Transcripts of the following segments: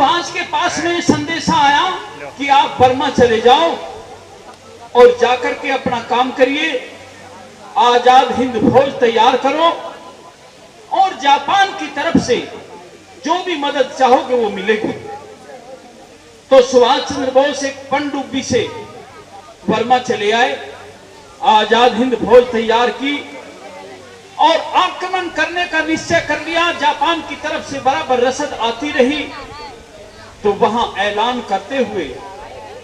सुभाष के पास में संदेशा आया कि आप बर्मा चले जाओ और जाकर के अपना काम करिए, आजाद हिंद फौज तैयार करो और जापान की तरफ से जो भी मदद चाहोगे वो मिलेगी। तो सुभाष चंद्र बोस एक पनडुब्बी से बर्मा चले आए, आजाद हिंद फौज तैयार की और आक्रमण करने का निश्चय कर लिया। जापान की तरफ से बराबर रसद आती रही, तो वहां ऐलान करते हुए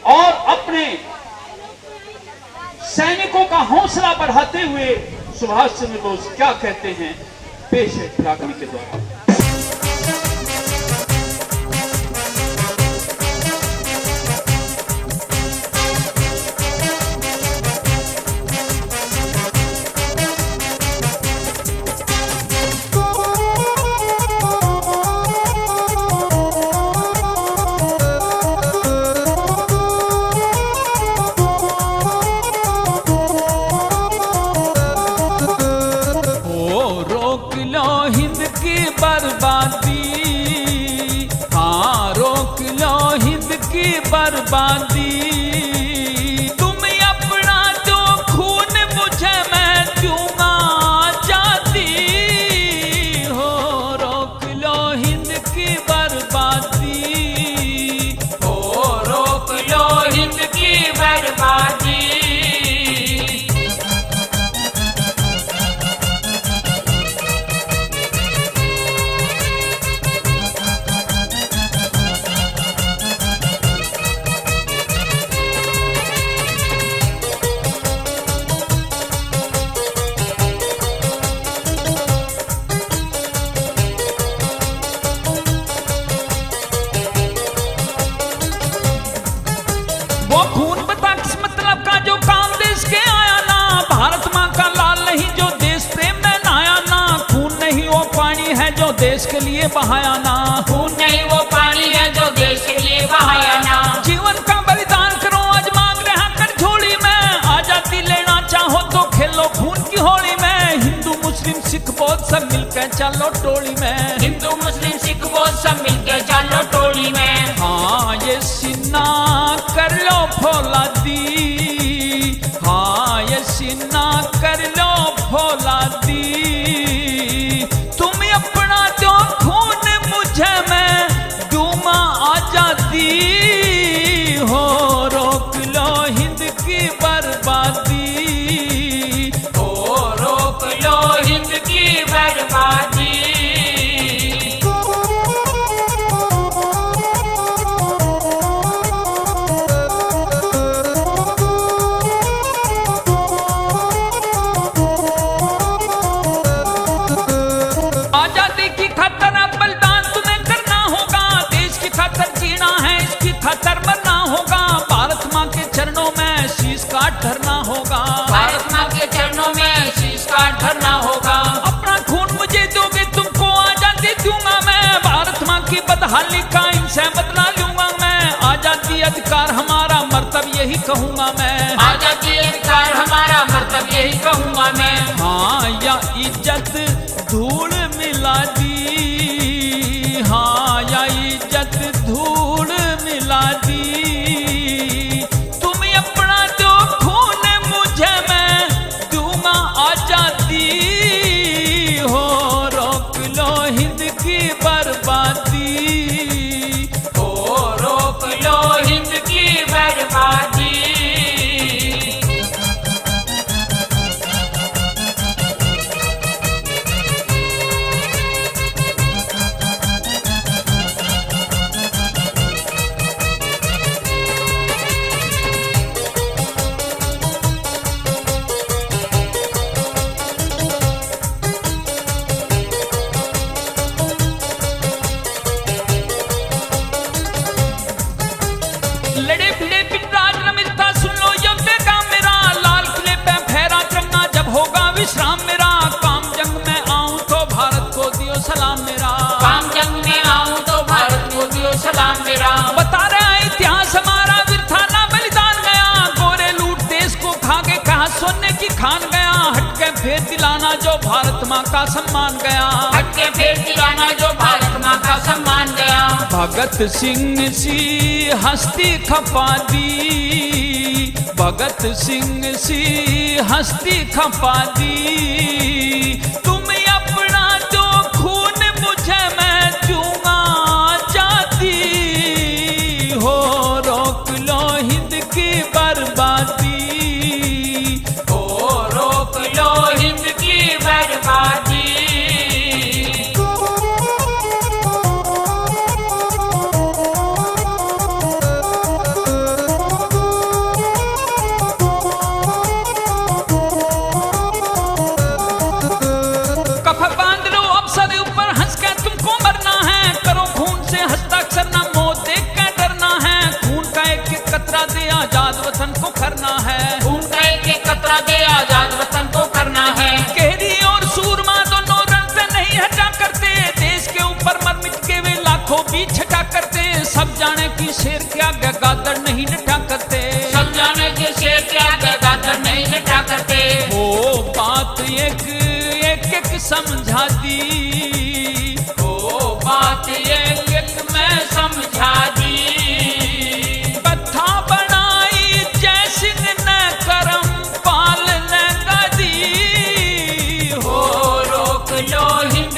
और अपने सैनिकों का हौसला बढ़ाते हुए सुभाष चंद्र बोस क्या कहते हैं, पेश है रागनी के द्वारा। बर्बादी तुम अपना जो खून मुझे मैं दूंगा आजादी हो, रोक लो हिंद की बर्बादी हो, रोक लो हिंद की बर्बादी। वो खून बता किस मतलब का जो काम देश के आया ना, भारत माँ का लाल नहीं जो देश प्रेम में नहाया ना, खून नहीं वो पानी है जो देश के लिए बहाया ना, खून नहीं वो पानी है जो देश के लिए बहाया ना। जीवन का बलिदान करो आज मांग रहा कर झोली में, आजादी लेना चाहो तो खेलो खून की होली में, हिंदू मुस्लिम सिख बौद्ध सब मिलकर चलो टोली में, हिंदू मुस्लिम सिख बौद्ध सब मिलकर चलो टोली में। हाँ ये सीना कर लो फौलादी, हाँ ये सीना कर लो फौलादी, तुम अपना जो खून मुझे मैं दूंगा आजादी हो, रोक लो हिंद की बर्बादी हो, रोक लो हिंद की बर्बादी। धरना होगा, भारत माँ के चरणों में शीश का धरना होगा। अपना खून मुझे दोगे तुमको आजादी दूंगा मैं, भारत माँ की बदहाली का इनसे बदला लूंगा मैं, आजादी अधिकार हमारा मर्तब यही कहूंगा मैं, आजादी अधिकार हमारा मर्तब यही कहूंगा मैं। हाँ या इज्जत धूल मिला दी, हाँ या इज्जत धूल मिला दी, बर्बादी हो, रोक लो हिंद की बर्बादी। लड़े भिड़े पिटराज न मिलता सुन लो योद्धे का मेरा, लाल किले पे फहरा तिरंगा जब होगा विश्राम मेरा, काम जंग में आऊं तो भारत को दियो सलाम मेरा, काम जंग में आऊं तो भारत को दियो सलाम मेरा। बता रहा इतिहास हमारा विरथा ना बलिदान गया, गोरे लूट देश को खा के कहा सोने की खान गया, हटके फेर दिलाना जो भारत माँ का सम्मान गया, हटके फेर दिलाना जो भारत माँ का सम्मान गया। भगत सिंह सी हस्ती खपा दी, भगत सिंह सी हस्ती खपा दी। तुम अपना जो खून मुझे मैं दूंगा जाती हो, रोक लो हिंद की बर्बादी, हो रोक लो हिंद की बर्बादी। आजाद वतन को करना है, खून का एक कतरा दे आजाद वतन को करना है। केहरी और सूरमा दोनों रंग से नहीं हटा करते, देश के ऊपर मर मिट के वे लाखों भी छटा करते। सब जाने की शेर के आगे गादर नहीं डटा करते, सब जाने के शेर के आगे गादर नहीं डटा करते। वो बात एक एक, एक समझा दी, वो बात एक एक मैं समझा दी। हिंद